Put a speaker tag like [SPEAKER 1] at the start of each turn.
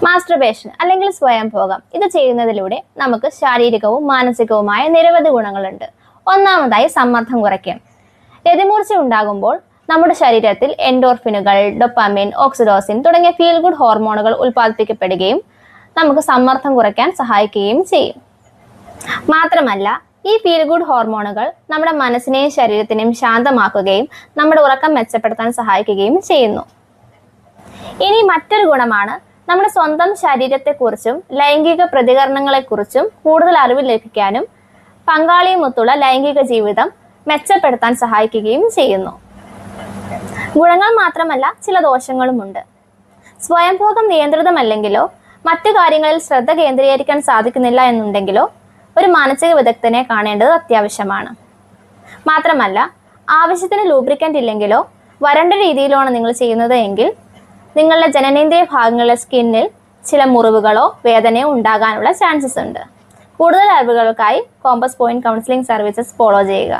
[SPEAKER 1] Masturbation അല്ലെങ്കിൽ സ്വയംഭോഗം ഇത് ചെയ്യുന്നതിലൂടെ നമുക്ക് ശാരീരികവും മാനസികവുമായ നിരവധി ഗുണങ്ങളുണ്ട്. ഒന്നാമതായി സമ്മർദ്ദം കുറയ്ക്കും. രതിമൂർച്ച ഉണ്ടാകുമ്പോൾ നമ്മുടെ ശരീരത്തിൽ എൻഡോർഫിനുകൾ, ഡൊപ്പാമിൻ, ഓക്സിഡോസിൻ തുടങ്ങിയ ഫീൽ ഗുഡ് ഹോർമോണുകൾ ഉൽപ്പാദിപ്പിക്കപ്പെടുകയും നമുക്ക് സമ്മർദ്ദം കുറയ്ക്കാൻ സഹായിക്കുകയും ചെയ്യും. മാത്രമല്ല ഈ ഫീൽ ഗുഡ് ഹോർമോണുകൾ നമ്മുടെ മനസ്സിനെയും ശരീരത്തിനെയും ശാന്തമാക്കുകയും നമ്മുടെ ഉറക്കം മെച്ചപ്പെടുത്താൻ സഹായിക്കുകയും ചെയ്യുന്നു. ഇനി മറ്റൊരു ഗുണമാണ് നമ്മുടെ സ്വന്തം ശരീരത്തെക്കുറിച്ചും ലൈംഗിക പ്രതികരണങ്ങളെക്കുറിച്ചും കൂടുതൽ അറിവ് ലഭിക്കാനും പങ്കാളിയുമൊത്തുള്ള ലൈംഗിക ജീവിതം മെച്ചപ്പെടുത്താൻ സഹായിക്കുകയും ചെയ്യുന്നു. ഗുണങ്ങൾ മാത്രമല്ല ചില ദോഷങ്ങളുമുണ്ട്. സ്വയംഭോഗം നിയന്ത്രിതമല്ലെങ്കിലോ മറ്റു കാര്യങ്ങളിൽ ശ്രദ്ധ കേന്ദ്രീകരിക്കാൻ സാധിക്കുന്നില്ല എന്നുണ്ടെങ്കിലോ ഒരു മാനസിക വിദഗ്ധനെ കാണേണ്ടത് അത്യാവശ്യമാണ്. മാത്രമല്ല ആവശ്യത്തിന് ലൂബ്രിക്കൻ്റ് ഇല്ലെങ്കിലോ വരണ്ട രീതിയിലാണ് നിങ്ങൾ ചെയ്യുന്നത് എങ്കിൽ നിങ്ങളുടെ ജനനേന്ദ്രിയ ഭാഗങ്ങളിലെ സ്കിന്നിൽ ചില മുറിവുകളോ വേദനയോ ഉണ്ടാകാനുള്ള ചാൻസസ് ഉണ്ട്. കൂടുതൽ അറിവുകൾക്കായി Compass Point counselling services follow ചെയ്യുക.